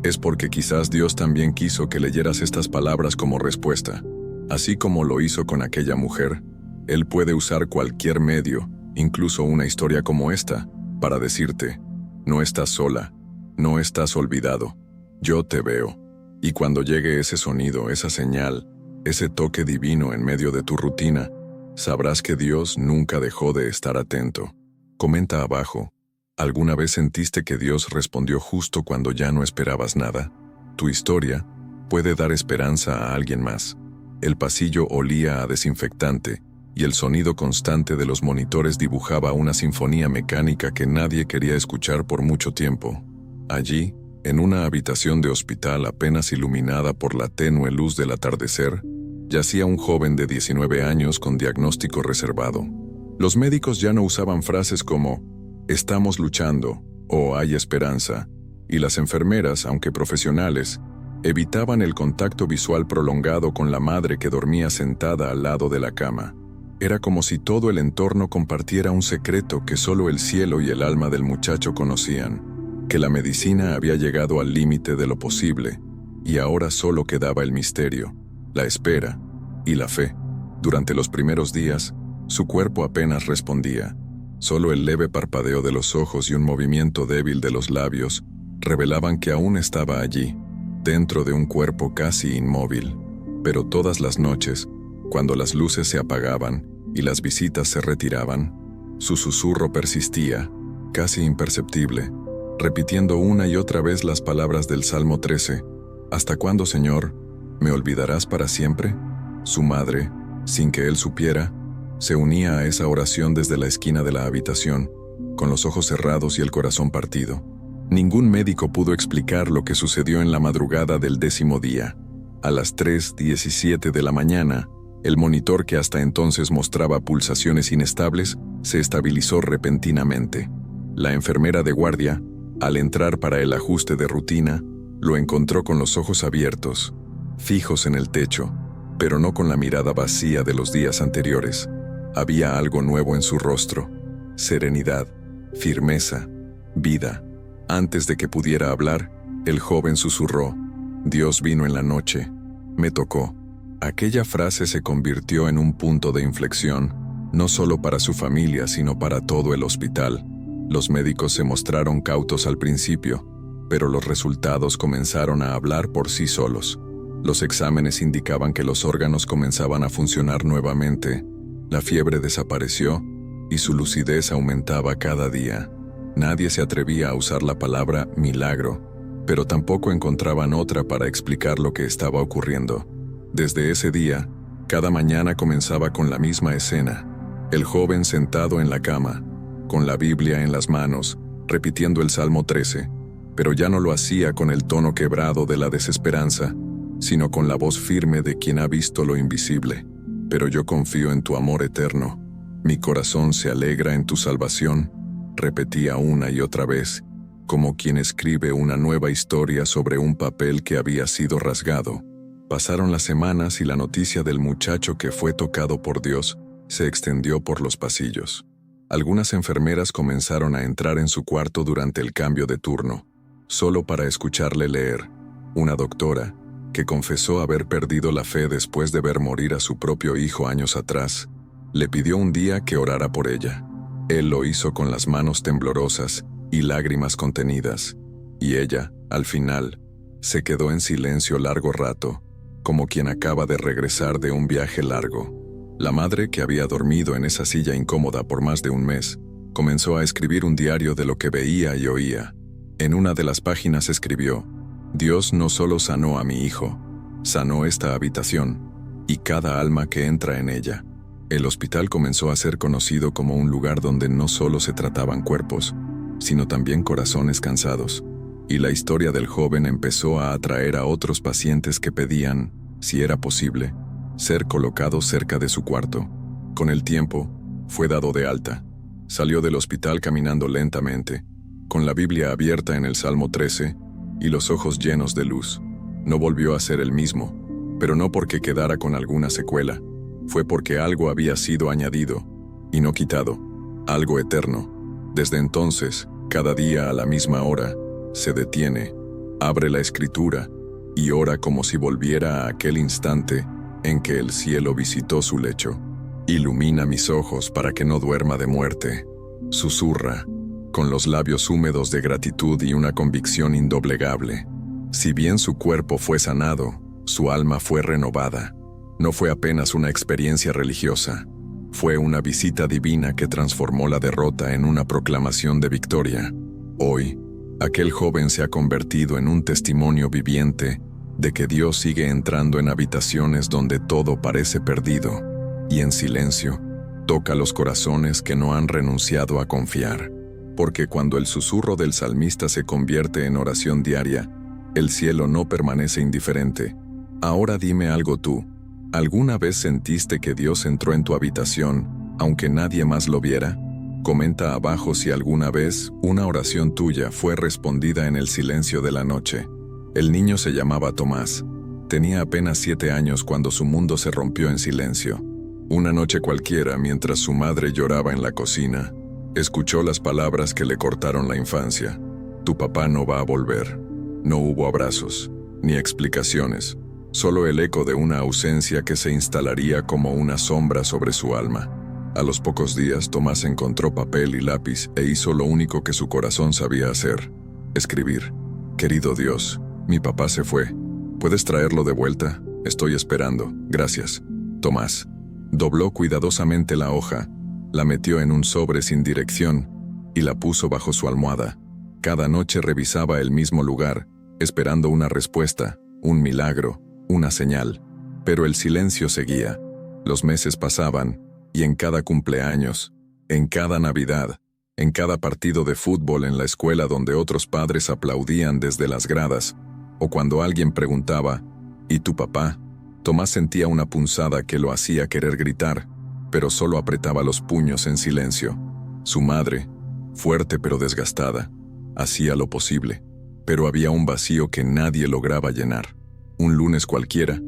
es porque quizás Dios también quiso que leyeras estas palabras como respuesta. Así como lo hizo con aquella mujer, Él puede usar cualquier medio, incluso una historia como esta, para decirte: no estás sola, no estás olvidado, yo te veo. Y cuando llegue ese sonido, esa señal, ese toque divino en medio de tu rutina, sabrás que Dios nunca dejó de estar atento. Comenta abajo: ¿alguna vez sentiste que Dios respondió justo cuando ya no esperabas nada? Tu historia puede dar esperanza a alguien más. El pasillo olía a desinfectante, y el sonido constante de los monitores dibujaba una sinfonía mecánica que nadie quería escuchar por mucho tiempo. Allí, en una habitación de hospital apenas iluminada por la tenue luz del atardecer, yacía un joven de 19 años con diagnóstico reservado. Los médicos ya no usaban frases como «estamos luchando» o «hay esperanza», y las enfermeras, aunque profesionales, evitaban el contacto visual prolongado con la madre que dormía sentada al lado de la cama. Era como si todo el entorno compartiera un secreto que solo el cielo y el alma del muchacho conocían, que la medicina había llegado al límite de lo posible, y ahora solo quedaba el misterio, la espera y la fe. Durante los primeros días, su cuerpo apenas respondía. Solo el leve parpadeo de los ojos y un movimiento débil de los labios revelaban que aún estaba allí, dentro de un cuerpo casi inmóvil. Pero todas las noches, cuando las luces se apagaban y las visitas se retiraban, su susurro persistía, casi imperceptible, repitiendo una y otra vez las palabras del Salmo 13. «¿Hasta cuándo, Señor? ¿Me olvidarás para siempre?» Su madre, sin que él supiera, se unía a esa oración desde la esquina de la habitación, con los ojos cerrados y el corazón partido. Ningún médico pudo explicar lo que sucedió en la madrugada del 10º día. A las 3:17 de la mañana, el monitor que hasta entonces mostraba pulsaciones inestables se estabilizó repentinamente. La enfermera de guardia, al entrar para el ajuste de rutina, lo encontró con los ojos abiertos, fijos en el techo, pero no con la mirada vacía de los días anteriores. Había algo nuevo en su rostro: serenidad, firmeza, vida. Antes de que pudiera hablar, el joven susurró: «Dios vino en la noche, me tocó». Aquella frase se convirtió en un punto de inflexión, no solo para su familia, sino para todo el hospital. Los médicos se mostraron cautos al principio, pero los resultados comenzaron a hablar por sí solos. Los exámenes indicaban que los órganos comenzaban a funcionar nuevamente, la fiebre desapareció y su lucidez aumentaba cada día. Nadie se atrevía a usar la palabra milagro, pero tampoco encontraban otra para explicar lo que estaba ocurriendo. Desde ese día, cada mañana comenzaba con la misma escena. El joven sentado en la cama, con la Biblia en las manos, repitiendo el Salmo 13, pero ya no lo hacía con el tono quebrado de la desesperanza, sino con la voz firme de quien ha visto lo invisible. Pero yo confío en tu amor eterno. Mi corazón se alegra en tu salvación, repetía una y otra vez, como quien escribe una nueva historia sobre un papel que había sido rasgado. Pasaron las semanas y la noticia del muchacho que fue tocado por Dios se extendió por los pasillos. Algunas enfermeras comenzaron a entrar en su cuarto durante el cambio de turno, solo para escucharle leer. Una doctora, que confesó haber perdido la fe después de ver morir a su propio hijo años atrás, le pidió un día que orara por ella. Él lo hizo con las manos temblorosas y lágrimas contenidas, y ella, al final, se quedó en silencio largo rato, como quien acaba de regresar de un viaje largo. La madre, que había dormido en esa silla incómoda por más de un mes, comenzó a escribir un diario de lo que veía y oía. En una de las páginas escribió: Dios no solo sanó a mi hijo, sanó esta habitación y cada alma que entra en ella. El hospital comenzó a ser conocido como un lugar donde no solo se trataban cuerpos, sino también corazones cansados. Y la historia del joven empezó a atraer a otros pacientes que pedían, si era posible, ser colocados cerca de su cuarto. Con el tiempo, fue dado de alta. Salió del hospital caminando lentamente, con la Biblia abierta en el Salmo 13 y los ojos llenos de luz. No volvió a ser el mismo, pero no porque quedara con alguna secuela. Fue porque algo había sido añadido, y no quitado, algo eterno. Desde entonces, cada día a la misma hora, se detiene, abre la Escritura y ora como si volviera a aquel instante en que el cielo visitó su lecho. Ilumina mis ojos para que no duerma de muerte, susurra, con los labios húmedos de gratitud y una convicción indoblegable. Si bien su cuerpo fue sanado, su alma fue renovada. No fue apenas una experiencia religiosa, fue una visita divina que transformó la derrota en una proclamación de victoria. Hoy, aquel joven se ha convertido en un testimonio viviente de que Dios sigue entrando en habitaciones donde todo parece perdido, y en silencio, toca los corazones que no han renunciado a confiar. Porque cuando el susurro del salmista se convierte en oración diaria, el cielo no permanece indiferente. Ahora dime algo tú. ¿Alguna vez sentiste que Dios entró en tu habitación, aunque nadie más lo viera? Comenta abajo si alguna vez una oración tuya fue respondida en el silencio de la noche. El niño se llamaba Tomás. Tenía apenas 7 años cuando su mundo se rompió en silencio. Una noche cualquiera, mientras su madre lloraba en la cocina, escuchó las palabras que le cortaron la infancia. Tu papá no va a volver. No hubo abrazos, ni explicaciones. Solo el eco de una ausencia que se instalaría como una sombra sobre su alma. A los pocos días, Tomás encontró papel y lápiz e hizo lo único que su corazón sabía hacer: escribir. Querido Dios, mi papá se fue. ¿Puedes traerlo de vuelta? Estoy esperando. Gracias. Tomás dobló cuidadosamente la hoja, la metió en un sobre sin dirección y la puso bajo su almohada. Cada noche revisaba el mismo lugar, esperando una respuesta, un milagro, una señal. Pero el silencio seguía. Los meses pasaban, y en cada cumpleaños, en cada Navidad, en cada partido de fútbol en la escuela donde otros padres aplaudían desde las gradas, o cuando alguien preguntaba, ¿y tu papá?, Tomás sentía una punzada que lo hacía querer gritar, pero solo apretaba los puños en silencio. Su madre, fuerte pero desgastada, hacía lo posible, pero había un vacío que nadie lograba llenar. Un lunes cualquiera,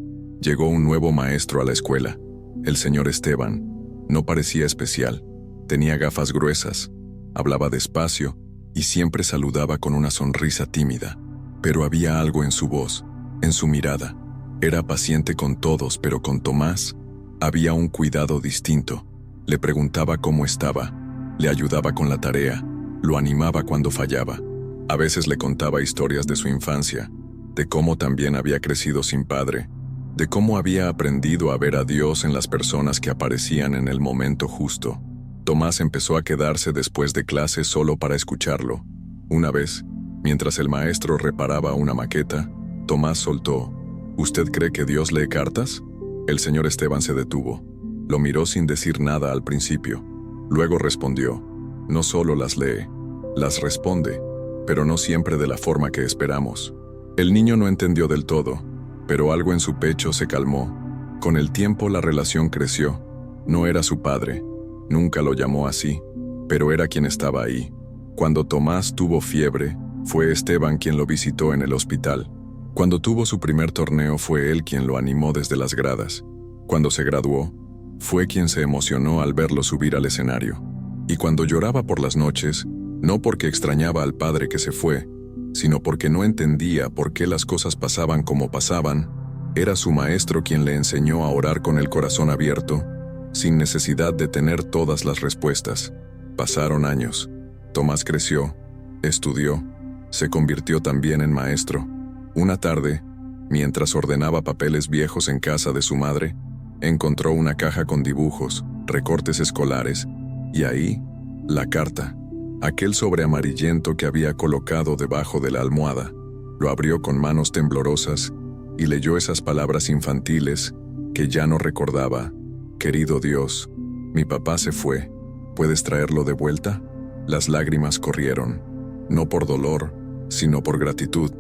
llegó un nuevo maestro a la escuela, el señor Esteban. No parecía especial, tenía gafas gruesas, hablaba despacio y siempre saludaba con una sonrisa tímida. Pero había algo en su voz, en su mirada. Era paciente con todos, pero con Tomás había un cuidado distinto. Le preguntaba cómo estaba, le ayudaba con la tarea, lo animaba cuando fallaba. A veces le contaba historias de su infancia, de cómo también había crecido sin padre, de cómo había aprendido a ver a Dios en las personas que aparecían en el momento justo. Tomás empezó a quedarse después de clase solo para escucharlo. Una vez, mientras el maestro reparaba una maqueta, Tomás soltó: ¿Usted cree que Dios lee cartas? El señor Esteban se detuvo. Lo miró sin decir nada al principio. Luego respondió: No solo las lee, las responde, pero no siempre de la forma que esperamos. El niño no entendió del todo, pero algo en su pecho se calmó. Con el tiempo la relación creció. No era su padre, nunca lo llamó así, pero era quien estaba ahí. Cuando Tomás tuvo fiebre, fue Esteban quien lo visitó en el hospital. Cuando tuvo su primer torneo, fue él quien lo animó desde las gradas. Cuando se graduó, fue quien se emocionó al verlo subir al escenario. Y cuando lloraba por las noches, no porque extrañaba al padre que se fue, sino porque no entendía por qué las cosas pasaban como pasaban, era su maestro quien le enseñó a orar con el corazón abierto, sin necesidad de tener todas las respuestas. Pasaron años. Tomás creció, estudió, se convirtió también en maestro. Una tarde, mientras ordenaba papeles viejos en casa de su madre, encontró una caja con dibujos, recortes escolares, y ahí, la carta, aquel sobre amarillento que había colocado debajo de la almohada. Lo abrió con manos temblorosas y leyó esas palabras infantiles que ya no recordaba. Querido Dios, mi papá se fue, ¿puedes traerlo de vuelta? Las lágrimas corrieron, no por dolor, sino por gratitud,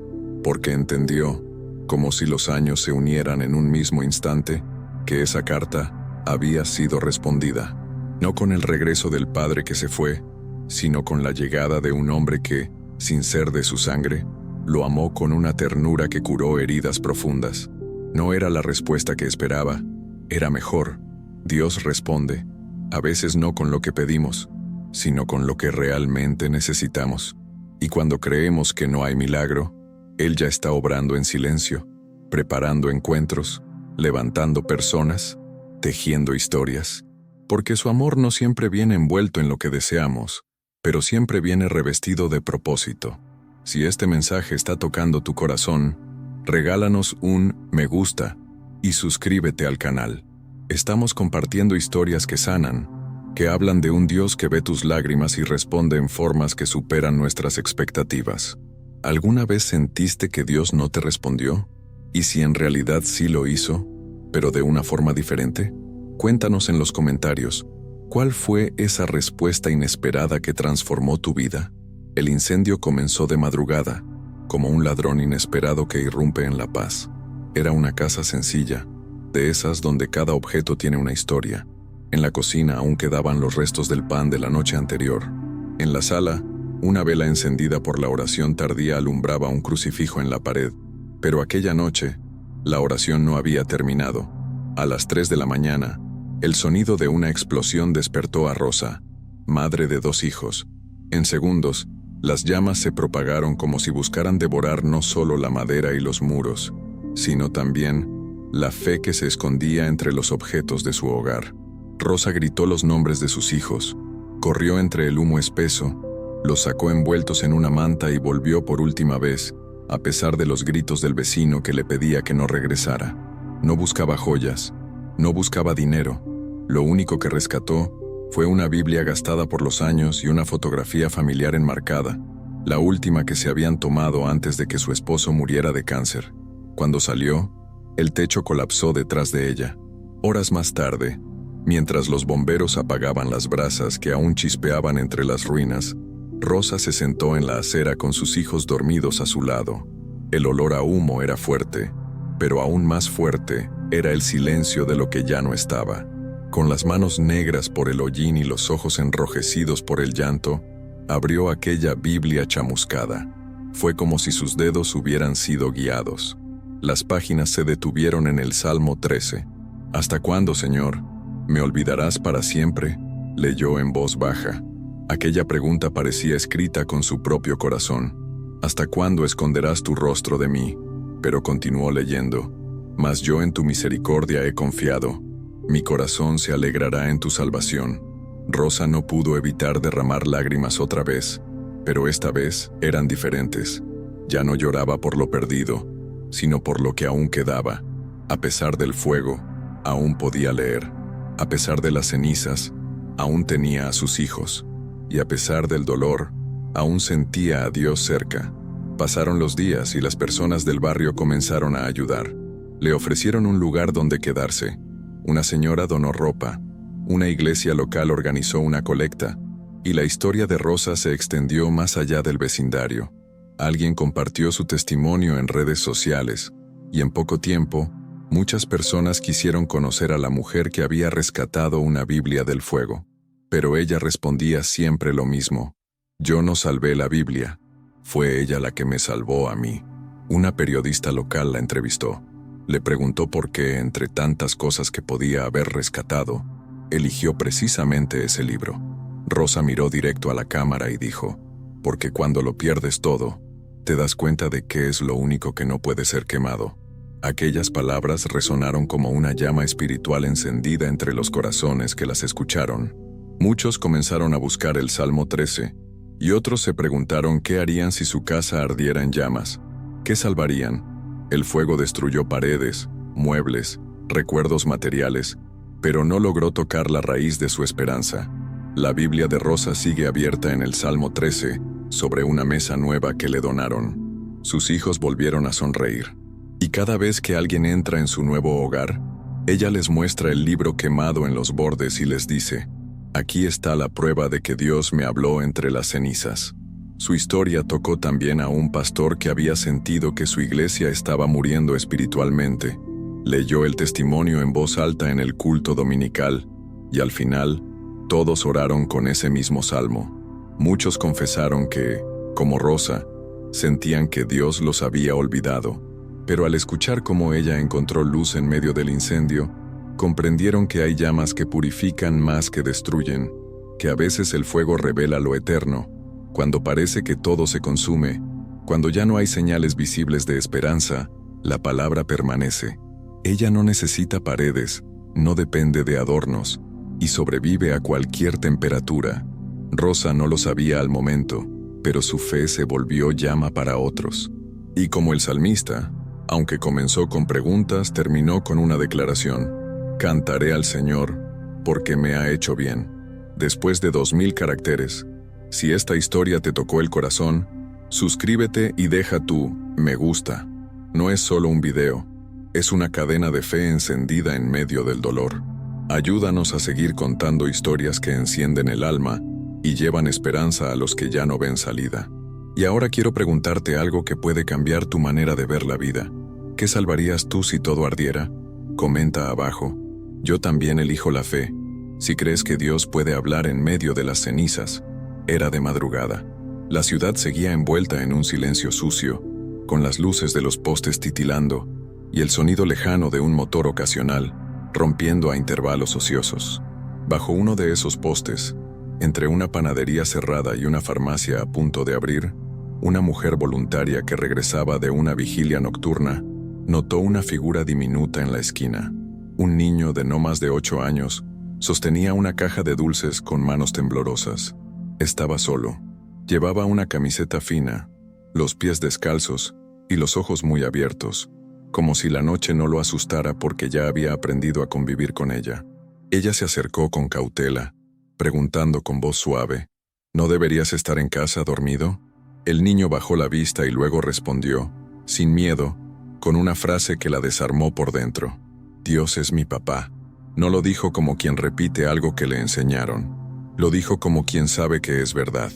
porque entendió, como si los años se unieran en un mismo instante, que esa carta había sido respondida, no con el regreso del padre que se fue, sino con la llegada de un hombre que, sin ser de su sangre, lo amó con una ternura que curó heridas profundas. No era la respuesta que esperaba, era mejor. Dios responde, a veces no con lo que pedimos, sino con lo que realmente necesitamos. Y cuando creemos que no hay milagro, Él ya está obrando en silencio, preparando encuentros, levantando personas, tejiendo historias. Porque su amor no siempre viene envuelto en lo que deseamos, pero siempre viene revestido de propósito. Si este mensaje está tocando tu corazón, regálanos un me gusta y suscríbete al canal. Estamos compartiendo historias que sanan, que hablan de un Dios que ve tus lágrimas y responde en formas que superan nuestras expectativas. ¿Alguna vez sentiste que Dios no te respondió? ¿Y si en realidad sí lo hizo, pero de una forma diferente? Cuéntanos en los comentarios, ¿cuál fue esa respuesta inesperada que transformó tu vida? El incendio comenzó de madrugada, como un ladrón inesperado que irrumpe en la paz. Era una casa sencilla, de esas donde cada objeto tiene una historia. En la cocina aún quedaban los restos del pan de la noche anterior. En la sala, una vela encendida por la oración tardía alumbraba un crucifijo en la pared. Pero aquella noche, la oración no había terminado. A las 3 de la mañana, el sonido de una explosión despertó a Rosa, madre de 2 hijos. En segundos, las llamas se propagaron como si buscaran devorar no solo la madera y los muros, sino también la fe que se escondía entre los objetos de su hogar. Rosa gritó los nombres de sus hijos, corrió entre el humo espeso, los sacó envueltos en una manta y volvió por última vez, a pesar de los gritos del vecino que le pedía que no regresara. No buscaba joyas, no buscaba dinero. Lo único que rescató fue una Biblia gastada por los años y una fotografía familiar enmarcada, la última que se habían tomado antes de que su esposo muriera de cáncer. Cuando salió, el techo colapsó detrás de ella. Horas más tarde, mientras los bomberos apagaban las brasas que aún chispeaban entre las ruinas, Rosa se sentó en la acera con sus hijos dormidos a su lado. El olor a humo era fuerte, pero aún más fuerte era el silencio de lo que ya no estaba. Con las manos negras por el hollín y los ojos enrojecidos por el llanto, abrió aquella Biblia chamuscada. Fue como si sus dedos hubieran sido guiados. Las páginas se detuvieron en el Salmo 13. ¿Hasta cuándo, Señor? ¿Me olvidarás para siempre?, leyó en voz baja. Aquella pregunta parecía escrita con su propio corazón. ¿Hasta cuándo esconderás tu rostro de mí? Pero continuó leyendo. Mas yo en tu misericordia he confiado. Mi corazón se alegrará en tu salvación. Rosa no pudo evitar derramar lágrimas otra vez, pero esta vez eran diferentes. Ya no lloraba por lo perdido, sino por lo que aún quedaba. A pesar del fuego, aún podía leer. A pesar de las cenizas, Aún tenía a sus hijos, y a pesar del dolor, aún sentía a Dios cerca. Pasaron los días y las personas del barrio comenzaron a ayudar. Le ofrecieron un lugar donde quedarse. Una señora donó ropa. Una iglesia local organizó una colecta. Y la historia de Rosa se extendió más allá del vecindario. Alguien compartió su testimonio en redes sociales. Y en poco tiempo, muchas personas quisieron conocer a la mujer que había rescatado una Biblia del fuego. Pero ella respondía siempre lo mismo. Yo no salvé la Biblia. Fue ella la que me salvó a mí. Una periodista local la entrevistó. Le preguntó por qué, entre tantas cosas que podía haber rescatado, eligió precisamente ese libro. Rosa miró directo a la cámara y dijo, porque cuando lo pierdes todo, te das cuenta de que es lo único que no puede ser quemado. Aquellas palabras resonaron como una llama espiritual encendida entre los corazones que las escucharon. Muchos comenzaron a buscar el Salmo 13, y otros se preguntaron qué harían si su casa ardiera en llamas. ¿Qué salvarían? El fuego destruyó paredes, muebles, recuerdos materiales, pero no logró tocar la raíz de su esperanza. La Biblia de Rosa sigue abierta en el Salmo 13, sobre una mesa nueva que le donaron. Sus hijos volvieron a sonreír. Y cada vez que alguien entra en su nuevo hogar, ella les muestra el libro quemado en los bordes y les dice, aquí está la prueba de que Dios me habló entre las cenizas. Su historia tocó también a un pastor que había sentido que su iglesia estaba muriendo espiritualmente. Leyó el testimonio en voz alta en el culto dominical, y al final, todos oraron con ese mismo salmo. Muchos confesaron que, como Rosa, sentían que Dios los había olvidado, pero al escuchar cómo ella encontró luz en medio del incendio, comprendieron que hay llamas que purifican más que destruyen, que a veces el fuego revela lo eterno. Cuando parece que todo se consume, cuando ya no hay señales visibles de esperanza, la palabra permanece. Ella no necesita paredes, no depende de adornos, y sobrevive a cualquier temperatura. Rosa no lo sabía al momento, pero su fe se volvió llama para otros. Y como el salmista, aunque comenzó con preguntas, terminó con una declaración: cantaré al Señor, porque me ha hecho bien. Después de 2000 caracteres, si esta historia te tocó el corazón, suscríbete y deja tu me gusta. No es solo un video, es una cadena de fe encendida en medio del dolor. Ayúdanos a seguir contando historias que encienden el alma y llevan esperanza a los que ya no ven salida. Y ahora quiero preguntarte algo que puede cambiar tu manera de ver la vida. ¿Qué salvarías tú si todo ardiera? Comenta abajo. Yo también elijo la fe. Si crees que Dios puede hablar en medio de las cenizas. Era de madrugada. La ciudad seguía envuelta en un silencio sucio, con las luces de los postes titilando y el sonido lejano de un motor ocasional, rompiendo a intervalos ociosos. Bajo uno de esos postes, entre una panadería cerrada y una farmacia a punto de abrir, una mujer voluntaria que regresaba de una vigilia nocturna notó una figura diminuta en la esquina. Un niño de no más de 8 años sostenía una caja de dulces con manos temblorosas. Estaba solo. Llevaba una camiseta fina, los pies descalzos y los ojos muy abiertos, como si la noche no lo asustara porque ya había aprendido a convivir con ella. Ella se acercó con cautela, preguntando con voz suave, ¿no deberías estar en casa dormido? El niño bajó la vista y luego respondió, sin miedo, con una frase que la desarmó por dentro. Dios es mi papá. No lo dijo como quien repite algo que le enseñaron. Lo dijo como quien sabe que es verdad,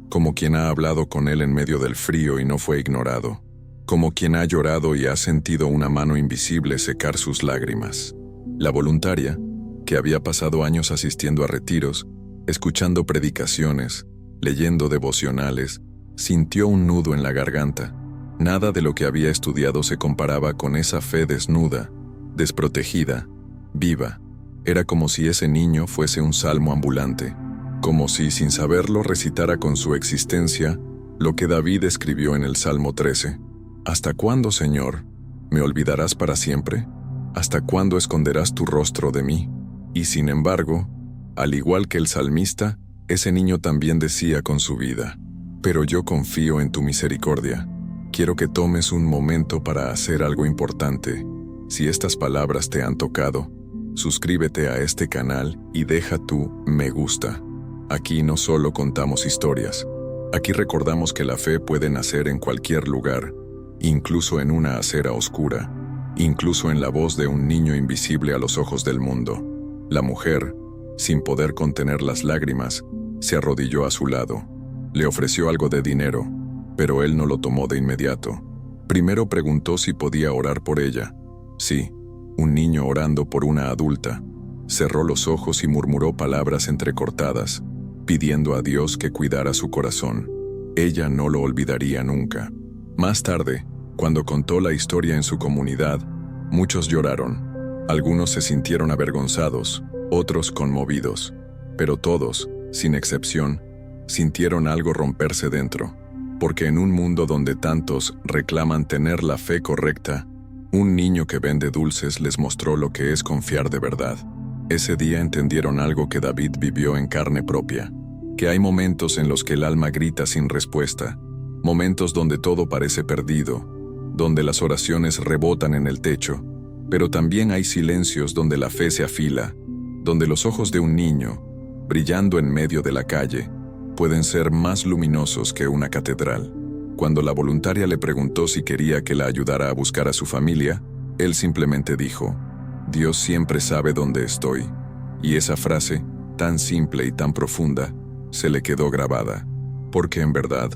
como quien ha hablado con él en medio del frío y no fue ignorado, como quien ha llorado y ha sentido una mano invisible secar sus lágrimas. La voluntaria, que había pasado años asistiendo a retiros, escuchando predicaciones, leyendo devocionales, sintió un nudo en la garganta. Nada de lo que había estudiado se comparaba con esa fe desnuda, desprotegida, viva. Era como si ese niño fuese un salmo ambulante, como si, sin saberlo, recitara con su existencia lo que David escribió en el Salmo 13. ¿Hasta cuándo, Señor, me olvidarás para siempre? ¿Hasta cuándo esconderás tu rostro de mí? Y sin embargo, al igual que el salmista, ese niño también decía con su vida, pero yo confío en tu misericordia. Quiero que tomes un momento para hacer algo importante. Si estas palabras te han tocado, suscríbete a este canal y deja tu me gusta. Aquí no solo contamos historias, aquí recordamos que la fe puede nacer en cualquier lugar, incluso en una acera oscura, incluso en la voz de un niño invisible a los ojos del mundo. La mujer, sin poder contener las lágrimas, se arrodilló a su lado. Le ofreció algo de dinero, pero él no lo tomó de inmediato. Primero preguntó si podía orar por ella. Sí, un niño orando por una adulta. Cerró los ojos y murmuró palabras entrecortadas, pidiendo a Dios que cuidara su corazón. Ella no lo olvidaría nunca. Más tarde, cuando contó la historia en su comunidad, muchos lloraron. Algunos se sintieron avergonzados, otros conmovidos, pero todos, sin excepción, sintieron algo romperse dentro, porque en un mundo donde tantos reclaman tener la fe correcta, un niño que vende dulces les mostró lo que es confiar de verdad. Ese día entendieron algo que David vivió en carne propia, que hay momentos en los que el alma grita sin respuesta, momentos donde todo parece perdido, donde las oraciones rebotan en el techo, pero también hay silencios donde la fe se afila, donde los ojos de un niño, brillando en medio de la calle, pueden ser más luminosos que una catedral. Cuando la voluntaria le preguntó si quería que la ayudara a buscar a su familia, él simplemente dijo, «Dios siempre sabe dónde estoy». Y esa frase, tan simple y tan profunda, se le quedó grabada. Porque en verdad,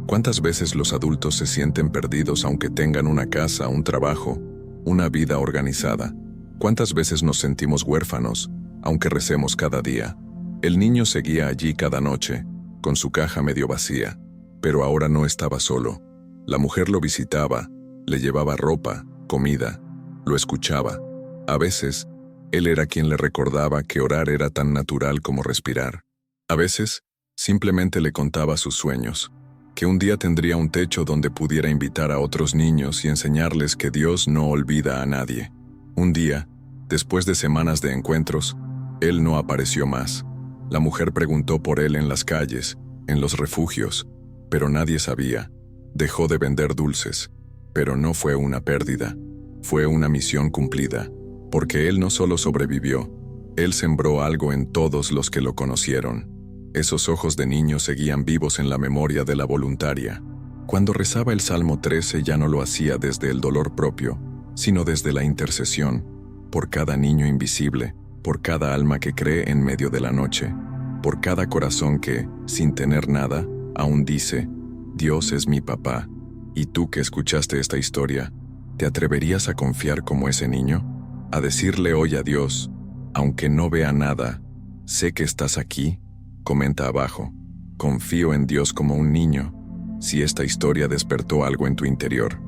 ¿cuántas veces los adultos se sienten perdidos aunque tengan una casa, un trabajo, una vida organizada? ¿Cuántas veces nos sentimos huérfanos, aunque recemos cada día? El niño seguía allí cada noche, con su caja medio vacía, pero ahora no estaba solo. La mujer lo visitaba, le llevaba ropa, comida, lo escuchaba. A veces, él era quien le recordaba que orar era tan natural como respirar. A veces, simplemente le contaba sus sueños, que un día tendría un techo donde pudiera invitar a otros niños y enseñarles que Dios no olvida a nadie. Un día, después de semanas de encuentros, él no apareció más. La mujer preguntó por él en las calles, en los refugios, pero nadie sabía. Dejó de vender dulces, pero no fue una pérdida, fue una misión cumplida, porque él no solo sobrevivió, él sembró algo en todos los que lo conocieron. Esos ojos de niño seguían vivos en la memoria de la voluntaria. Cuando rezaba el Salmo 13 ya no lo hacía desde el dolor propio, sino desde la intercesión, por cada niño invisible, por cada alma que cree en medio de la noche, por cada corazón que, sin tener nada, aún dice, Dios es mi papá. ¿Y tú que escuchaste esta historia, te atreverías a confiar como ese niño? A decirle hoy a Dios, aunque no vea nada, sé que estás aquí. Comenta abajo, confío en Dios como un niño, si esta historia despertó algo en tu interior.